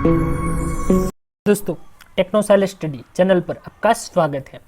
दोस्तों, टेक्नोसाइलेंस study channel पर आपका स्वागत है।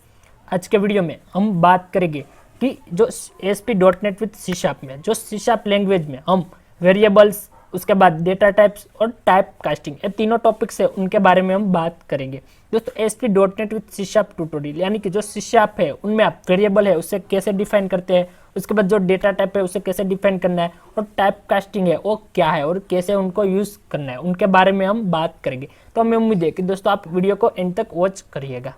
आज के वीडियो में हम बात करेंगे कि जो ASP.NET विद C# में जो C# लैंग्वेज में हम वेरिएबल्स, उसके बाद डेटा टाइप्स और टाइप कास्टिंग, ये तीनों टॉपिक्स है, उनके बारे में हम बात करेंगे। दोस्तों, ASP.NET विद C# ट्यूटोरियल यानी कि जो C# है उनमें आप वेरिएबल है उसे कैसे डिफाइन करते हैं, उसके बाद जो डेटा टाइप है उसे कैसे डिफाइन करना है, और टाइप कास्टिंग है वो क्या है और कैसे उनको यूज़ करना है, उनके बारे में हम बात करेंगे। तो हमें उम्मीद है कि दोस्तों आप वीडियो को एंड तक वॉच करिएगा।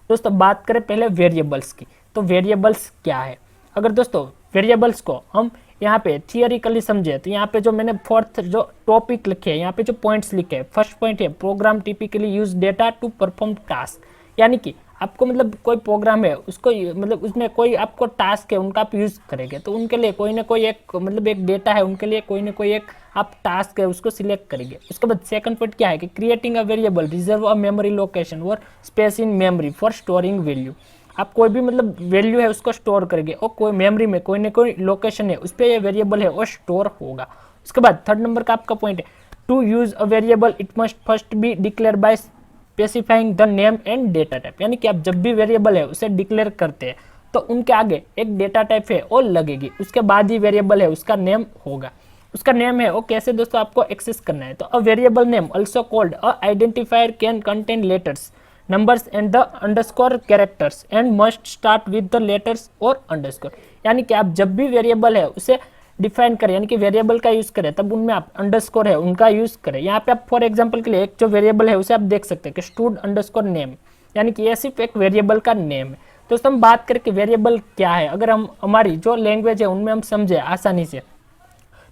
दोस्तों, बात करें पहले वेरिएबल्स की, तो वेरिएबल्स क्या है। अगर दोस्तों वेरिएबल्स को हम यहाँ पे थियरिकली समझे तो यहाँ पे जो मैंने फोर्थ जो टॉपिक लिखे हैं, यहाँ पे जो पॉइंट्स लिखे हैं, फर्स्ट पॉइंट है program typically use data to perform task, यानी कि आपको मतलब कोई प्रोग्राम है उसको मतलब उसमें कोई आपको टास्क है उनका आप यूज़ करेंगे तो उनके लिए कोई ना कोई एक मतलब एक डेटा है, उनके लिए कोई ना कोई एक आप टास्क है उसको सिलेक्ट करेंगे। उसके बाद सेकंड पॉइंट क्या है कि creating a variable reserve a memory location और space in memory for storing value. आप कोई भी मतलब वैल्यू है उसको स्टोर करेंगे और कोई मेमोरी में कोई ना कोई लोकेशन है उस पर ये वेरिएबल है वो स्टोर होगा। उसके बाद थर्ड नंबर का आपका पॉइंट है to use a variable it must first be declare by specifying the name and data type, यानी कि आप जब भी वेरिएबल है उसे डिक्लेयर करते हैं तो उनके आगे एक डेटा टाइप है वो लगेगी, उसके बाद ही वेरिएबल है उसका नेम होगा। उसका नेम है वो कैसे दोस्तों आपको एक्सेस करना है, तो a variable name also called a identifier can contain letters, numbers and the underscore characters and must start with the letters और अंडरस्कोर, यानी कि आप जब भी वेरिएबल है उसे डिफाइन करें यानी कि वेरिएबल का यूज़ करें तब उनमें आप अंडरस्कोर है उनका यूज़ करें। यहाँ पे आप फॉर एग्जांपल के लिए एक जो वेरिएबल है उसे आप देख सकते हैं कि स्टूड अंडरस्कोर नेम, यानी कि ये सिर्फ एक वेरिएबल का नेम है। दोस्तों, हम बात करें कि वेरिएबल क्या है, अगर हम हमारी जो लैंग्वेज है उनमें हम समझे आसानी से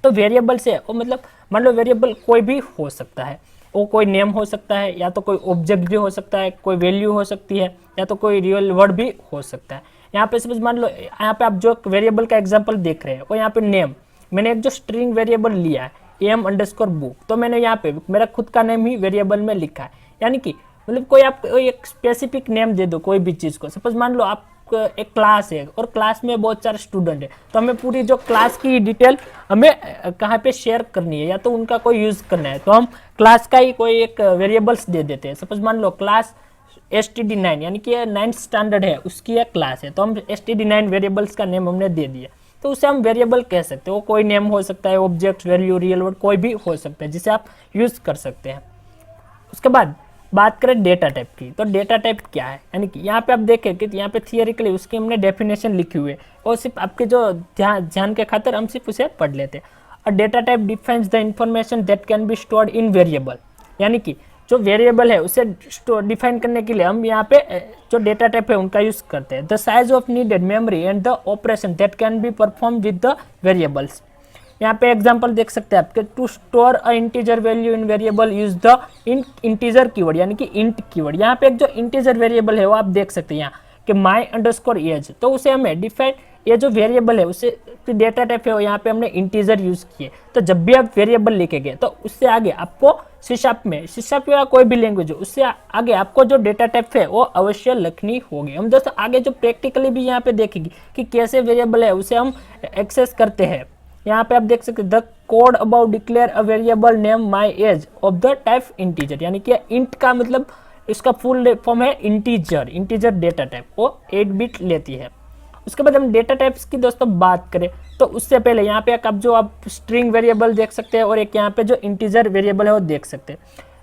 तो वेरिएबल से वो मतलब मान लो वेरिएबल कोई भी हो सकता है, वो कोई नेम हो सकता है या तो कोई ऑब्जेक्ट भी हो सकता है, कोई वैल्यू हो सकती है या तो कोई रियल वर्ड भी हो सकता है। यहाँ पे सपोज मान लो यहाँ पे आप जो वेरिएबल का एग्जांपल देख रहे हैं वो यहाँ पे नेम, मैंने एक जो स्ट्रिंग वेरिएबल लिया है am_book, तो मैंने यहाँ पे मेरा खुद का नेम ही वेरिएबल में लिखा है, यानी कि मतलब कोई आप एक स्पेसिफिक नेम दे दो कोई भी चीज़ को। सपोज मान लो आप एक क्लास है और क्लास में बहुत सारे स्टूडेंट है तो हमें पूरी जो क्लास की डिटेल हमें कहाँ पे शेयर करनी है या तो उनका कोई यूज़ करना है तो हम क्लास का ही कोई एक वेरिएबल्स दे देते हैं। सपोज मान लो क्लास std9 यानी कि 9th स्टैंडर्ड है उसकी एक क्लास है तो हम std9 वेरिएबल्स का नेम हमने दे दिया तो उसे हम वेरिएबल कह सकते हैं। वो कोई नेम हो सकता है, ऑब्जेक्ट, वैल्यू, रियल वर्ड कोई भी हो सकता है जिसे आप यूज़ कर सकते हैं। उसके बाद बात करें डेटा टाइप की, तो डेटा टाइप क्या है, यानी कि यहाँ पे आप देखें कि यहाँ पे थियरिकली उसकी हमने डेफिनेशन लिखी हुई है और सिर्फ आपके जो ध्यान के खातिर हम सिर्फ उसे पढ़ लेते हैं। और data type defines the information that can be stored in variable, यानी कि जो वेरिएबल है उसे डिफाइन करने के लिए हम यहाँ पे जो डेटा टाइप है उनका यूज़ करते हैं। The size of needed memory and the operation that can be perform with the variables. यहाँ पे एग्जांपल देख सकते हैं आपके to store a integer value in variable use the integer keyword, यानी कि इंट कीवर्ड। यहाँ पे एक जो इंटीजर वेरिएबल है वो आप देख सकते हैं यहाँ कि माई अंडरस्कोर एज, तो उसे हमें डिफाइन ये जो वेरिएबल है उसे डेटा टाइप है यहाँ पे हमने इंटीजर यूज किए। तो जब भी आप वेरिएबल लिखेंगे तो उससे आगे आपको C# या कोई भी लैंग्वेज हो उससे आगे आपको जो डेटा टाइप है वो अवश्य लिखनी होगी। हम दोस्तों आगे जो प्रैक्टिकली भी यहाँ पे देखेंगे कि कैसे वेरिएबल है उसे हम एक्सेस करते हैं। यहाँ पे आप देख सकते हैं the code about declare a variable name my age of the type integer, यानी कि इंट का मतलब इसका फुल फॉर्म है इंटीजर डेटा टाइप, वो 8 बिट लेती है। उसके बाद हम डेटा टाइप्स की दोस्तों बात करें तो उससे पहले यहाँ पे आप जो आप स्ट्रिंग वेरिएबल देख सकते हैं और एक यहाँ पे जो इंटीजर वेरिएबल है वो देख सकते हैं।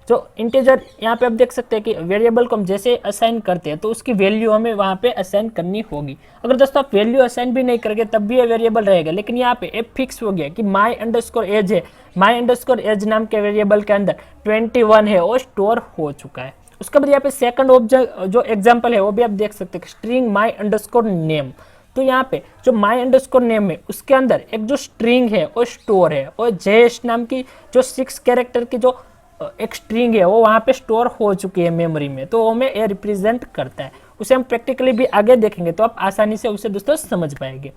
जो इंटीजर यहाँ पे आप देख सकते हैं कि वेरिएबल को हम जैसे असाइन करते हैं तो उसकी वैल्यू हमें वहाँ पे असाइन करनी होगी। अगर दोस्तों आप वैल्यू असाइन भी नहीं करेंगे तब भी ये वेरिएबल रहेगा, लेकिन यहाँ पे एक फिक्स हो गया कि माई अंडरस्कोर एज है, माई अंडरस्कोर एज नाम के वेरिएबल के अंदर 21 है वो स्टोर हो चुका है। उसके बाद यहाँ पे सेकंड ऑब्जेक्ट जो एग्जाम्पल है वो भी आप देख सकते हैं स्ट्रिंग माई अंडरस्कोर नेम, तो यहाँ पे जो माई अंडरस्कोर नेम है उसके अंदर एक जो स्ट्रिंग है वो स्टोर है और जेएस नाम की जो 6 कैरेक्टर की जो एक स्ट्रिंग है वो वहाँ पे स्टोर हो चुकी है मेमोरी में, तो वो हमें ये रिप्रेजेंट करता है। उसे हम प्रैक्टिकली भी आगे देखेंगे तो आप आसानी से उसे दोस्तों समझ पाएंगे।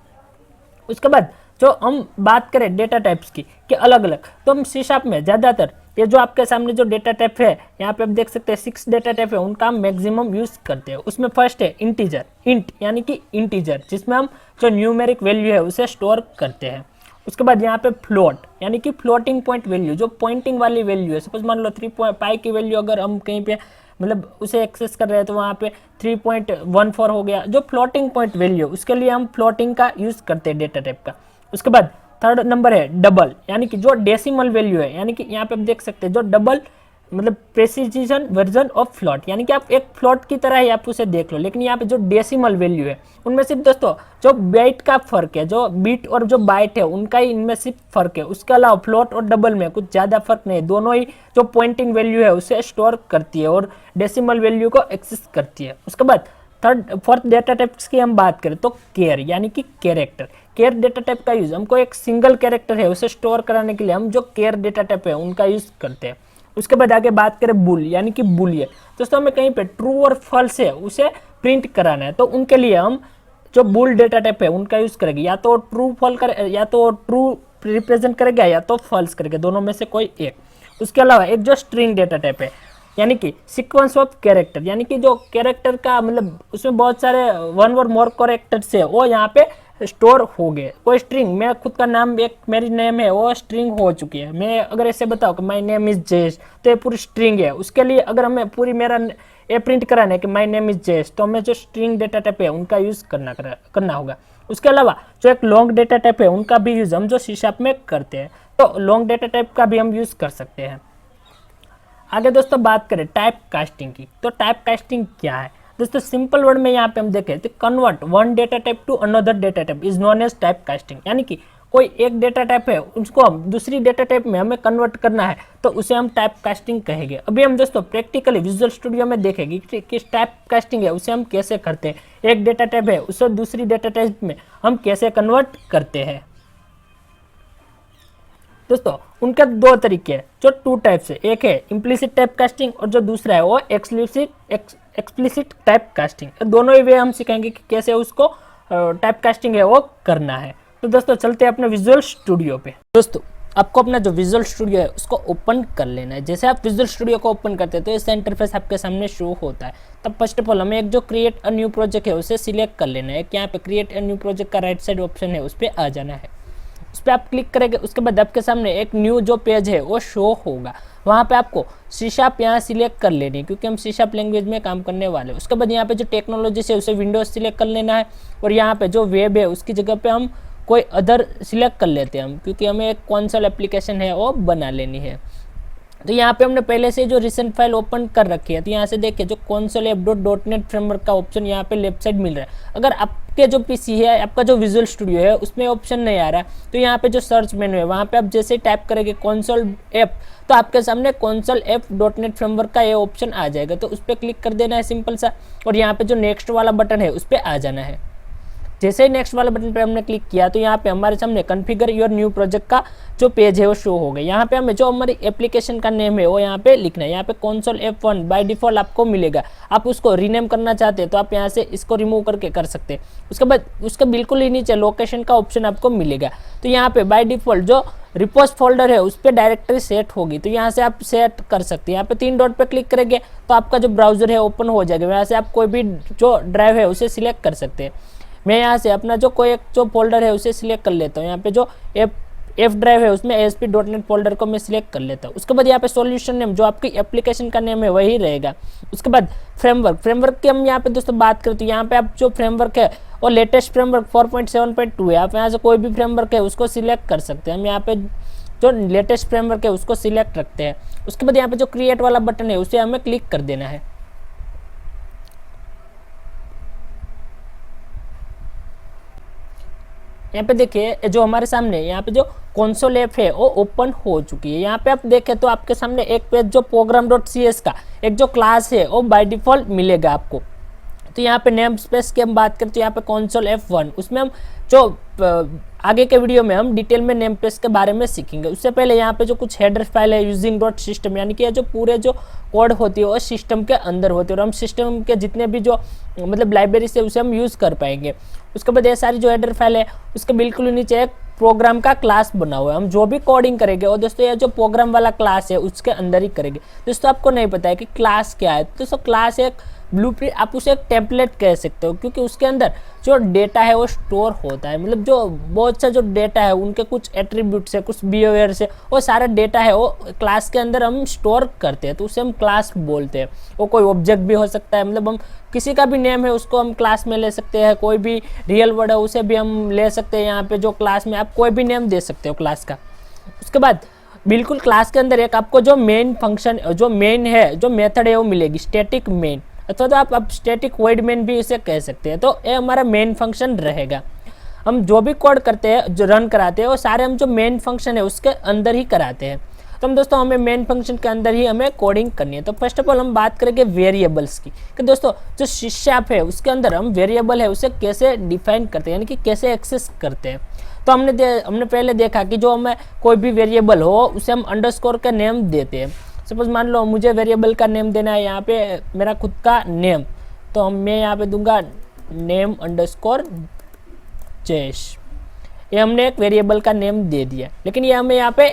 उसके बाद जो हम बात करें डेटा टाइप्स की कि अलग अलग, तो हम C# में ज़्यादातर ये जो आपके सामने जो डेटा टाइप है यहाँ पे आप देख सकते हैं 6 डेटा टाइप है उनका हम मैक्सिमम यूज़ करते हैं। उसमें फर्स्ट है इंटीजर, इंट यानी कि इंटीजर जिसमें हम जो न्यूमेरिक वैल्यू है उसे स्टोर करते हैं। उसके बाद यहाँ पे फ्लोट यानी कि फ्लोटिंग पॉइंट वैल्यू, जो पॉइंटिंग वाली वैल्यू है। सपोज मान लो 3 पाई की वैल्यू अगर हम कहीं पे मतलब उसे एक्सेस कर रहे हैं तो वहाँ पे 3.14 हो गया, जो फ्लोटिंग पॉइंट वैल्यू, उसके लिए हम फ्लोटिंग का यूज़ करते हैं डेटा टाइप का। उसके बाद थर्ड नंबर है डबल, यानी कि जो डेसिमल वैल्यू है, यानी कि यहाँ पे आप देख सकते हैं जो डबल मतलब प्रेसिजन वर्जन ऑफ फ्लोट, यानी कि आप एक फ्लोट की तरह ही आप उसे देख लो, लेकिन यहाँ पे जो डेसिमल वैल्यू है उनमें सिर्फ दोस्तों जो बाइट का फर्क है, जो बीट और जो बाइट है उनका ही इनमें सिर्फ फर्क है। उसके अलावा फ्लोट और डबल में कुछ ज़्यादा फर्क नहीं है, दोनों ही जो पॉइंटिंग वैल्यू है उसे स्टोर करती है और डेसिमल वैल्यू को एक्सेस करती है। उसके बाद फोर्थ डेटा टाइप्स की हम बात करें तो केयर, यानी कि कैरेक्टर। केयर डेटा टाइप का यूज हमको एक सिंगल कैरेक्टर है उसे स्टोर कराने के लिए हम जो केयर डेटा टाइप है उनका यूज करते हैं। उसके बाद आगे बात करें बुल, यानी कि बुलियन। दोस्तों हमें कहीं पे ट्रू और फॉल्स है उसे प्रिंट कराना है, तो उनके लिए हम जो बुल डेटा टाइप है उनका यूज करेंगे, या तो ट्रू फॉल कर, या तो ट्रू रिप्रेजेंट करेगा या तो फॉल्स करेगा, दोनों में से कोई एक। उसके अलावा एक जो स्ट्रिंग डेटा टाइप है, यानी कि सीक्वेंस ऑफ कैरेक्टर, यानी कि जो कैरेक्टर का मतलब उसमें बहुत सारे वन और मोर कैरेक्टर्स है वो यहाँ पे स्टोर हो गए। कोई स्ट्रिंग, मैं खुद का नाम, एक मेरी नेम है वो स्ट्रिंग हो चुकी है। मैं अगर ऐसे बताऊँ कि माई नेम इज जयेश, तो ये पूरी स्ट्रिंग है। उसके लिए अगर हमें पूरी मेरा ये प्रिंट कराना है कि माई नेम इज जयेश, तो हमें जो स्ट्रिंग डेटा टाइप है उनका यूज़ करना होगा। उसके अलावा जो एक लॉन्ग डेटा टाइप है उनका भी यूज़ हम जो C# में करते हैं, तो लॉन्ग डेटा टाइप का भी हम यूज़ कर सकते हैं। आगे दोस्तों बात करें टाइप कास्टिंग की, तो टाइप कास्टिंग क्या है दोस्तों? सिंपल वर्ड में यहाँ पे हम देखें तो convert one data type to another data type is known as type casting, यानी कि कोई एक डेटा टाइप है उसको हम दूसरी डेटा टाइप में हमें कन्वर्ट करना है तो उसे हम टाइप कास्टिंग कहेंगे। अभी हम दोस्तों प्रैक्टिकली विजुअल स्टूडियो में देखेंगे कि किस टाइप कास्टिंग है उसे हम कैसे करते हैं, एक डेटा टाइप है उसे दूसरी डेटा टाइप में हम कैसे कन्वर्ट करते हैं। दोस्तों उनके दो तरीके हैं, जो टू टाइप्स है, एक है इम्प्लिसिट टाइप कास्टिंग और जो दूसरा है वो एक्सप्लिसिट टाइप कास्टिंग। दोनों ही वे हम सिखाएंगे कि कैसे उसको टाइप कास्टिंग है वो करना है। तो दोस्तों चलते हैं अपने विजुअल स्टूडियो पे। दोस्तों आपको अपना जो विजुअल स्टूडियो है उसको ओपन कर लेना है। जैसे आप विजुअल स्टूडियो को ओपन करते हैं तो इस इंटरफेस आपके सामने शो होता है। तब फर्स्ट ऑफ ऑल हमें एक जो क्रिएट अ न्यू प्रोजेक्ट है उसे सिलेक्ट कर लेना है। यहाँ पे क्रिएट अ न्यू प्रोजेक्ट का राइट साइड ऑप्शन है, उस पर आ जाना है, उस पर आप क्लिक करेंगे। उसके बाद आपके सामने एक न्यू जो पेज है वो शो होगा। वहाँ पे आपको C# यहाँ सिलेक्ट कर लेनी है क्योंकि हम C# लैंग्वेज में काम करने वाले हैं। उसके बाद यहाँ पे जो टेक्नोलॉजी है उसे विंडोज सिलेक्ट कर लेना है और यहाँ पे जो वेब है उसकी जगह पे हम कोई अदर सिलेक्ट कर लेते हैं हम, क्योंकि हमें एक कंसोल एप्लीकेशन है वो बना लेनी है। तो यहाँ पे हमने पहले से जो रिसेंट फाइल ओपन कर रखी है, तो यहाँ से देखिए जो console app.net फ्रेमवर्क का ऑप्शन यहाँ पे लेफ्ट साइड मिल रहा है। अगर आपके जो पीसी है, आपका जो विजुअल स्टूडियो है उसमें ऑप्शन नहीं आ रहा है तो यहाँ पे जो सर्च मेनू है वहाँ पे आप जैसे टाइप करेंगे console app, तो आपके सामने console app.net फ्रेमवर्क का ये ऑप्शन आ जाएगा। तो उस पर क्लिक कर देना है सिंपल सा, और यहाँ पे जो नेक्स्ट वाला बटन है उस पर आ जाना है। जैसे ही नेक्स्ट वाले बटन पे हमने क्लिक किया तो यहाँ पे हमारे सामने कॉन्फ़िगर योर न्यू प्रोजेक्ट का जो पेज है वो शो हो गया। यहाँ पे हमें जो हमारी एप्लीकेशन का नेम है वो यहाँ पे लिखना है। यहाँ पे console F1 बाय डिफ़ॉल्ट आपको मिलेगा। आप उसको रीनेम करना चाहते हैं तो आप यहाँ से इसको रिमूव करके कर सकते हैं। उसके बाद उसके बिल्कुल ही नीचे लोकेशन का ऑप्शन आपको मिलेगा। तो यहाँ पे बाय डिफ़ॉल्ट जो रिपोज फोल्डर है उस पर डायरेक्टरी सेट होगी, तो यहाँ से आप सेट कर सकते हैं। यहाँ पे 3 डॉट पे क्लिक करेंगे तो आपका जो ब्राउजर है ओपन हो जाएगा। यहाँ से आप कोई भी जो ड्राइव है उसे सिलेक्ट कर सकते हैं। मैं यहाँ से अपना जो कोई एक जो फोल्डर है उसे सिलेक्ट कर लेता हूँ। यहाँ पे जो एफ ड्राइव है उसमें ASP.NET फोल्डर को मैं सिलेक्ट कर लेता हूँ। उसके बाद यहाँ पे सॉल्यूशन नेम जो आपकी एप्लीकेशन का नेम है वही रहेगा। उसके बाद फ्रेमवर्क की हम यहाँ पे दोस्तों बात करते हैं। यहाँ पे आप जो फ्रेमवर्क है वो लेटेस्ट फ्रेमवर्क 4.7.2 है। आप यहाँ से कोई भी फ्रेमवर्क है उसको सिलेक्ट कर सकते हैं। हम यहाँ पे जो लेटेस्ट फ्रेमवर्क है उसको सिलेक्ट रखते हैं। उसके बाद यहाँ पे जो क्रिएट वाला बटन है उसे हमें क्लिक कर देना है। यहाँ पे देखिए जो हमारे सामने यहाँ पे जो console ऐप है वो ओपन हो चुकी है। यहाँ पे आप देखें तो आपके सामने एक पेज जो program.cs का एक जो क्लास है वो बाय डिफ़ॉल्ट मिलेगा आपको। तो यहाँ पे नेम स्पेस की हम बात करते हैं, यहाँ पे console F1 उसमें हम जो आगे के वीडियो में हम डिटेल में नेम स्पेस के बारे में सीखेंगे। उससे पहले यहाँ पे जो कुछ हेडर फाइल है using.system, यानी कि जो पूरे जो कोड होती है वो सिस्टम के अंदर होती है और हम सिस्टम के जितने भी जो मतलब लाइब्रेरी से उसे हम यूज़ कर पाएंगे। उसके बाद ये सारी जो हेडर फाइल है उसके बिल्कुल नीचे एक प्रोग्राम का क्लास बना हुआ है। हम जो भी कोडिंग करेंगे और दोस्तों ये जो प्रोग्राम वाला क्लास है उसके अंदर ही करेंगे। दोस्तों आपको नहीं पता है कि क्लास क्या है। दोस्तों क्लास एक ब्लूप्रिंट आप उसे एक टेम्पलेट कह सकते हो, क्योंकि उसके अंदर जो डेटा है वो स्टोर होता है, मतलब जो बहुत सा जो डेटा है उनके कुछ एट्रीब्यूट्स है, कुछ बिहेवियर से, वो सारा डेटा है वो क्लास के अंदर हम स्टोर करते हैं, तो उसे हम क्लास बोलते हैं। वो कोई ऑब्जेक्ट भी हो सकता है, मतलब हम किसी का भी नेम है उसको हम क्लास में ले सकते हैं, कोई भी रियल वर्ड है उसे भी हम ले सकते हैं। यहाँ पे जो क्लास में आप कोई भी नेम दे सकते हो क्लास का। उसके बाद बिल्कुल क्लास के अंदर एक आपको जो मेन फंक्शन, जो मेन है, जो मेथड है वो मिलेगी, स्टैटिक मेन, अथवा तो आप स्टैटिक वॉइड मेन भी इसे कह सकते हैं। तो ये हमारा मेन फंक्शन रहेगा। हम जो भी कोड करते हैं, जो रन कराते हैं, वो सारे हम जो मेन फंक्शन है उसके अंदर ही कराते हैं। तो हम दोस्तों हमें मेन फंक्शन के अंदर ही हमें कोडिंग करनी है। तो फर्स्ट ऑफ ऑल हम बात करेंगे वेरिएबल्स की, कि दोस्तों जो C# है उसके अंदर हम वेरिएबल है उसे कैसे डिफाइन करते हैं, यानी कि कैसे एक्सेस करते हैं। तो हमने पहले देखा कि जो हमें कोई भी वेरिएबल हो उसे हम अंडरस्कोर का नेम देते हैं। सपोज मान लो मुझे वेरिएबल का नेम देना है, यहाँ पे मेरा खुद का नेम, तो मैं यहाँ पे दूंगा नेम अंडरस्कोर जयेश। ये हमने एक वेरिएबल का नेम दे दिया, लेकिन ये हमें यहाँ पे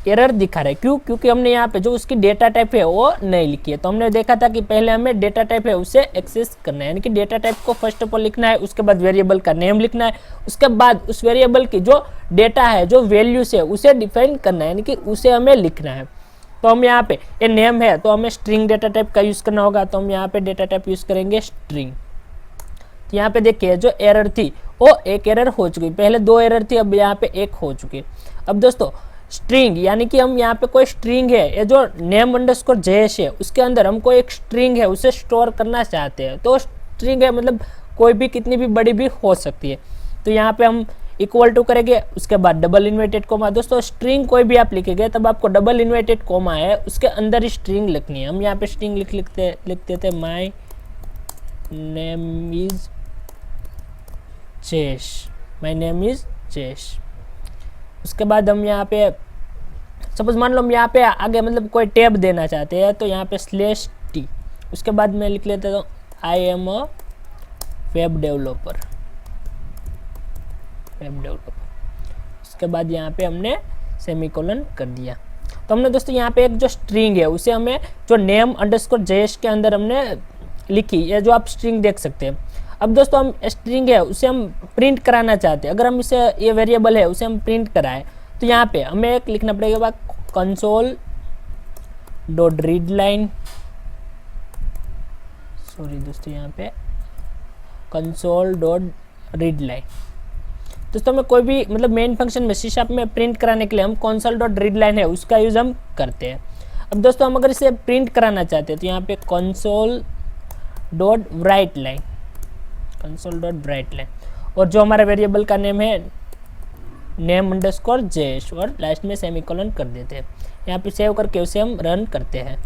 एरर दिखा रहा है। क्यों? क्योंकि हमने यहाँ पे जो उसकी डेटा टाइप है वो नहीं लिखी है। तो हमने देखा था कि पहले हमें डेटा टाइप है उसे एक्सेस करना है, यानी कि डेटा टाइप को फर्स्ट ऑफ ऑल लिखना है, उसके बाद वेरिएबल का नेम लिखना है, उसके बाद उस वेरिएबल की जो डेटा है, जो वैल्यूज है उसे डिफाइन करना है, यानी कि उसे हमें लिखना है। तो हम यहाँ पे ये नेम है तो हमें स्ट्रिंग डेटा टाइप का यूज़ करना होगा, तो हम यहाँ पे डेटा टाइप यूज़ करेंगे स्ट्रिंग। तो यहाँ पे देखिए जो एरर थी वो एक एरर हो चुकी, पहले 2 एरर थी, अब यहाँ पे 1 हो चुकी। अब दोस्तों स्ट्रिंग, यानी कि हम यहाँ पे कोई स्ट्रिंग है, ये जो नेम अंडरस्कोर जयेश है उसके अंदर हमको एक स्ट्रिंग है उसे स्टोर करना चाहते हैं। तो स्ट्रिंग है मतलब कोई भी कितनी भी बड़ी भी हो सकती है। तो यहाँ पे हम इक्वल टू करेंगे, उसके बाद डबल इन्वर्टेड कोमा। दोस्तों स्ट्रिंग कोई भी आप लिखेंगे तब आपको डबल इन्वर्टेड कोमा है उसके अंदर ही स्ट्रिंग लिखनी है। हम यहाँ पे स्ट्रिंग लिख देते my name is Jayesh, my name is Jayesh. उसके बाद हम यहाँ पे सपोज मान लो हम यहाँ पे आगे मतलब कोई टैब देना चाहते हैं, तो यहाँ पे /t, उसके बाद मैं लिख लेता हूँ I am a web developer. उसके बाद यहाँ पे हमने सेमीकोलन कर दिया। तो हमने दोस्तों यहाँ पे एक जो स्ट्रिंग है उसे हमें जो नेम अंडरस्कोर जयेश के अंदर हमने लिखी, ये जो आप स्ट्रिंग देख सकते हैं। अब दोस्तों हम स्ट्रिंग है उसे हम प्रिंट कराना चाहते हैं, अगर हम इसे ये वेरिएबल है उसे हम प्रिंट कराएं तो यहाँ पे हमें एक लिखना पड़ेगा console dot read line, sorry दोस्तों यहाँ पे कंसोल डॉट रीड लाइन। दोस्तों हमें कोई भी मतलब मेन फंक्शन में C# में प्रिंट कराने के लिए हम कंसोल डॉट रीड लाइन है उसका यूज़ हम करते हैं। अब दोस्तों हम अगर इसे प्रिंट कराना चाहते हैं तो यहाँ पे console dot right line, console dot right line, और जो हमारा वेरिएबल का नेम है नेम अंडरस्कोर जयेश, और लास्ट में सेमीकोलन कर देते हैं। यहाँ पे सेव करके उसे हम रन करते हैं।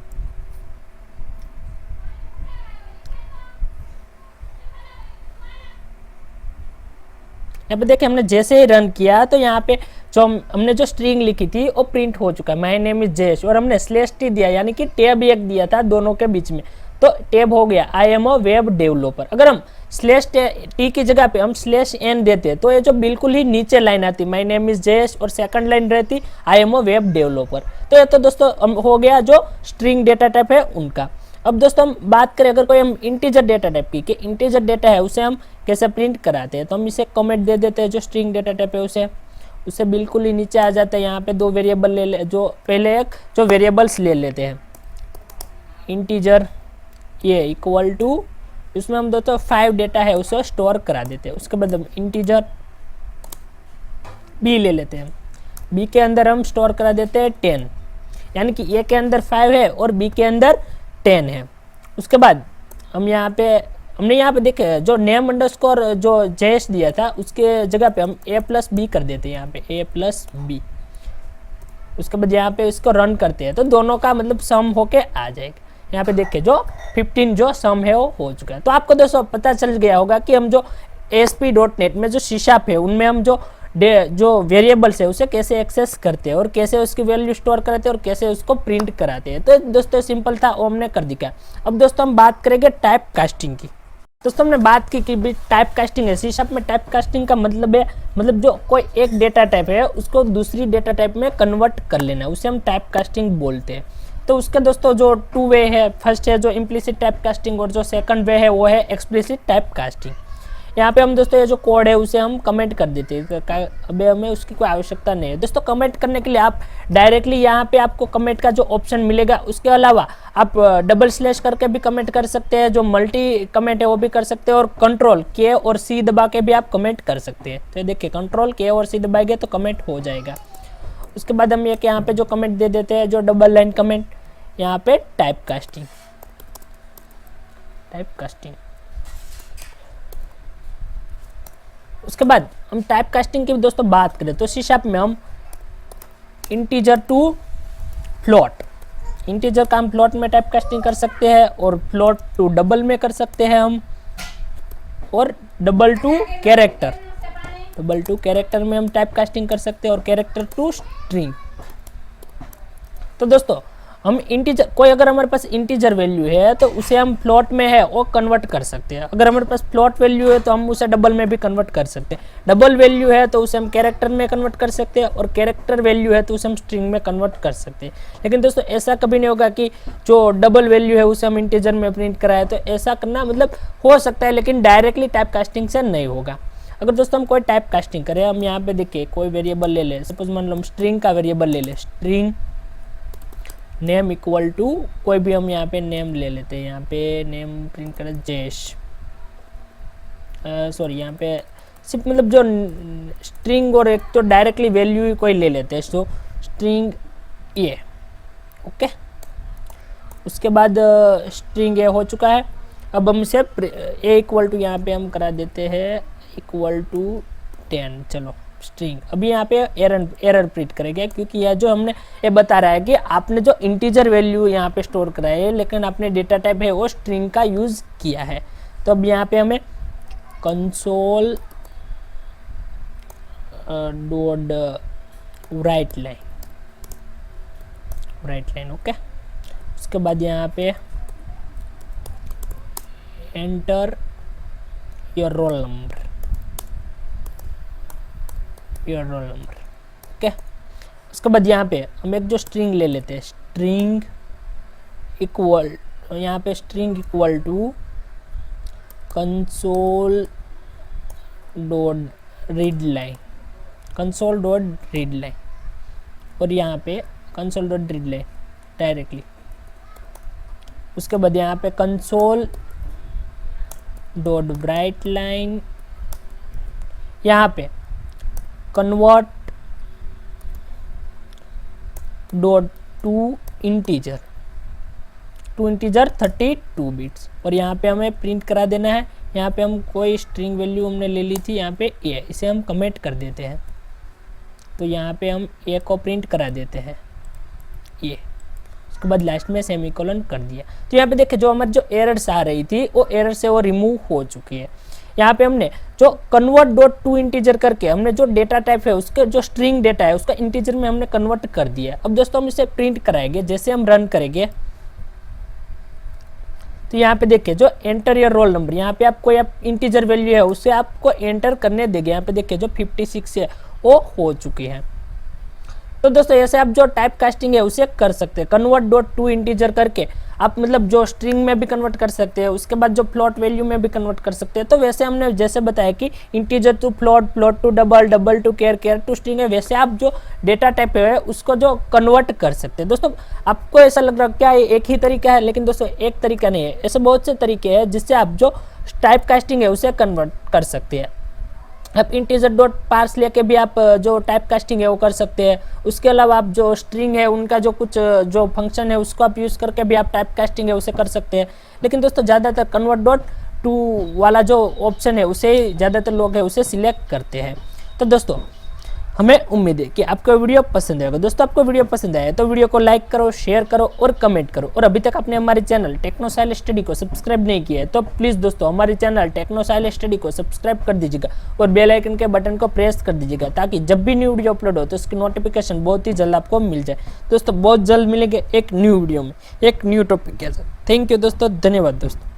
यहाँ पे देखिए हमने जैसे ही रन किया तो यहाँ पे जो हमने जो स्ट्रिंग लिखी थी वो प्रिंट हो चुका है, माय नेम इज जयेश, और हमने /t दिया, यानी कि टैब एक दिया था दोनों के बीच में, तो टैब हो गया I am a web developer. अगर हम /t की जगह पे हम /n देते तो ये जो बिल्कुल ही नीचे लाइन आती माय नेम इज जयेश, और सेकंड लाइन रहती I am a web developer. तो ये तो दोस्तों हो गया जो स्ट्रिंग डेटा टाइप है उनका। अब दोस्तों हम बात करें अगर कोई हम इंटीजर डेटा टाइप की, कि इंटीजर डेटा है उसे हम कैसे प्रिंट कराते हैं, तो हम इसे कमेंट दे देते हैं जो स्ट्रिंग डेटा टाइप है उसे बिल्कुल ही नीचे आ जाता है। यहाँ पे 2 वेरिएबल ले जो पहले एक जो वेरिएबल्स ले लेते हैं इंटीजर ये इक्वल टू, इसमें हम दोस्तों 5 डेटा है उसे स्टोर करा देते हैं। उसके बाद हम इंटीजर b ले लेते हैं, b के अंदर हम स्टोर करा देते हैं 10, यानी कि a के अंदर 5 है और b के अंदर 10 है। उसके बाद हमने यहाँ पे देखे जो नेम अंडरस्कोर जो जयेश दिया था उसके जगह पे हम a+b कर देते हैं, यहाँ पे a+b। उसके बाद यहाँ पे इसको रन करते हैं तो दोनों का मतलब सम होके आ जाएगा। यहाँ पे देखिए जो 15 जो सम है वो हो चुका है। तो आपको दोस्तों पता चल गया होगा कि हम जो ASP.NET में जो C# है उनमें हम जो वेरिएबल्स है उसे कैसे एक्सेस करते हैं और कैसे उसकी वैल्यू स्टोर कराते हैं और कैसे उसको प्रिंट कराते हैं। तो दोस्तों सिंपल था, वो हमने कर दिया। अब दोस्तों हम बात करेंगे टाइप कास्टिंग की। दोस्तों हमने बात की कि टाइप कास्टिंग है, C# में टाइप कास्टिंग का मतलब है मतलब जो कोई एक डेटा टाइप है उसको दूसरी डेटा टाइप में कन्वर्ट कर लेना, उसे हम टाइप कास्टिंग बोलते हैं। तो उसके दोस्तों जो 2 वे है, फर्स्ट है जो इम्प्लिसिट टाइप कास्टिंग और जो सेकंड वे है वो है एक्सप्लिसिट टाइप कास्टिंग। यहाँ पे हम दोस्तों ये जो कोड है उसे हम कमेंट कर देते हैं, अभी हमें उसकी कोई आवश्यकता नहीं है। दोस्तों कमेंट करने के लिए आप डायरेक्टली यहाँ पे आपको कमेंट का जो ऑप्शन मिलेगा, उसके अलावा आप डबल स्लैश करके भी कमेंट कर सकते हैं, जो मल्टी कमेंट है वो भी कर सकते हैं, और कंट्रोल के और सी दबा के भी आप कमेंट कर सकते हैं। तो देखिए कंट्रोल के और सी दबाएंगे तो कमेंट हो जाएगा। उसके बाद हम एक यहाँ पे जो कमेंट दे देते हैं, जो डबल लाइन कमेंट, यहाँ पे टाइप कास्टिंग। उसके बाद हम टाइप कास्टिंग की दोस्तों बात करें तो सी शार्प में हम इंटीजर टू फ्लोट, इंटीजर का हम फ्लोट में टाइप कास्टिंग कर सकते हैं, और फ्लोट टू डबल में कर सकते हैं हम, और डबल टू कैरेक्टर में हम टाइप कास्टिंग कर सकते हैं, और कैरेक्टर टू स्ट्रिंग। तो दोस्तों हम इंटीजर, कोई अगर हमारे पास इंटीजर वैल्यू है तो उसे हम फ्लोट में है वो कन्वर्ट कर सकते हैं। अगर हमारे पास फ्लोट वैल्यू है तो हम उसे डबल में भी कन्वर्ट कर सकते हैं। डबल वैल्यू है तो उसे हम कैरेक्टर में कन्वर्ट कर सकते हैं, और कैरेक्टर वैल्यू है तो उसे हम स्ट्रिंग में कन्वर्ट कर सकते हैं। लेकिन दोस्तों ऐसा कभी नहीं होगा कि जो डबल वैल्यू है उसे हम इंटीजर में प्रिंट कराए, तो ऐसा करना मतलब हो सकता है, लेकिन डायरेक्टली टाइप कास्टिंग से नहीं होगा। अगर दोस्तों हम कोई टाइप कास्टिंग करें, हम यहाँ पे देखिए कोई वेरिएबल ले ले, सपोज मान लो हम स्ट्रिंग का वेरिएबल ले ले, स्ट्रिंग नेम इक्वल टू कोई भी हम यहाँ पे नेम ले लेते हैं, यहाँ पे नेम प्रिंट करें जेश, सॉरी यहाँ पे सिर्फ मतलब जो स्ट्रिंग और एक तो डायरेक्टली वैल्यू ही कोई ले लेते हैं, तो स्ट्रिंग ए, ओके। उसके बाद स्ट्रिंग ए हो चुका है। अब हम इसे ए इक्वल टू यहाँ पे हम करा देते हैं इक्वल टू 10, चलो स्ट्रिंग। अभी यहाँ पे एरर प्रिंट करेंगे, क्योंकि यह जो हमने ये बता रहा है कि आपने जो इंटीजर वैल्यू यहाँ पे स्टोर कराया है, लेकिन आपने डेटा टाइप है वो स्ट्रिंग का यूज़ किया है। तो अब यहाँ पे हमें console dot right line, okay. उसके बाद यहाँ पे enter your roll number, okay. उसके बाद यहाँ पे हम एक जो स्ट्रिंग ले लेते हैं, स्ट्रिंग इक्वल, यहाँ पे string equal to console dot read line, और यहाँ पे console dot read line directly. उसके बाद यहाँ पे कंसोल डॉट राइट लाइन, यहाँ पे convert dot to integer 32 bits, और यहाँ पे हमें प्रिंट करा देना है। यहाँ पे हम कोई स्ट्रिंग वैल्यू हमने ले ली थी, यहाँ पे ए, इसे हम कमेंट कर देते हैं। तो यहाँ पे हम ए को प्रिंट करा देते हैं ये। उसके बाद लास्ट में सेमीकोलन कर दिया। तो यहाँ पे देखिए जो हमारी जो एरर्स आ रही थी वो एरर से वो रिमूव हो चुकी है। यहाँ पे हमने जो कन्वर्ट डॉट टू इंटीजर करके हमने जो डेटा टाइप है उसके जो स्ट्रिंग डेटा है उसका इंटीजर में हमने कन्वर्ट कर दिया। अब दोस्तों हम इसे प्रिंट कराएंगे, जैसे हम रन करेंगे तो यहाँ पे देखिए जो एंटर योर रोल नंबर, यहाँ पे आप कोई इंटीजर वैल्यू है उसे आपको एंटर करने देंगे। यहाँ पे देखिए जो 56 है वो हो चुकी है। तो दोस्तों ऐसे आप जो टाइप कास्टिंग है उसे कर सकते हैं, कन्वर्ट डॉट टू इंटीजर करके आप मतलब जो स्ट्रिंग में भी कन्वर्ट कर सकते हैं, उसके बाद जो फ्लोट वैल्यू में भी कन्वर्ट कर सकते हैं। तो वैसे हमने जैसे बताया कि integer to float, float to double, double to char, char to string है, वैसे आप जो डेटा टाइप है उसको जो कन्वर्ट कर सकते हैं। दोस्तों आपको ऐसा लग रहा है क्या एक ही तरीका है, लेकिन दोस्तों एक तरीका नहीं है, ऐसे बहुत से तरीके हैं जिससे आप जो टाइप कास्टिंग है उसे कन्वर्ट कर सकते हैं। आप इंटीजर डॉट पार्स लेके भी आप जो टाइप कास्टिंग है वो कर सकते हैं। उसके अलावा आप जो स्ट्रिंग है उनका जो कुछ जो फंक्शन है उसको आप यूज़ करके भी आप टाइप कास्टिंग है उसे कर सकते हैं। लेकिन दोस्तों ज़्यादातर कन्वर्ट डॉट टू वाला जो ऑप्शन है उसे ज़्यादातर लोग है उसे सिलेक्ट करते हैं। तो दोस्तों हमें उम्मीद है कि आपको वीडियो पसंद आएगा। दोस्तों आपको वीडियो पसंद आया तो वीडियो को लाइक करो, शेयर करो और कमेंट करो। और अभी तक आपने हमारे चैनल टेक्नो स्टाइल स्टडी को सब्सक्राइब नहीं किया है तो प्लीज़ दोस्तों हमारे चैनल टेक्नो स्टाइल स्टडी को सब्सक्राइब कर दीजिएगा और बेल आइकन के बटन को प्रेस कर दीजिएगा, ताकि जब भी न्यू वीडियो अपलोड हो तो उसकी नोटिफिकेशन बहुत ही जल्द आपको मिल जाए। दोस्तों बहुत जल्द मिलेंगे एक न्यू वीडियो में एक न्यू टॉपिक के साथ। थैंक यू दोस्तों, धन्यवाद दोस्तों।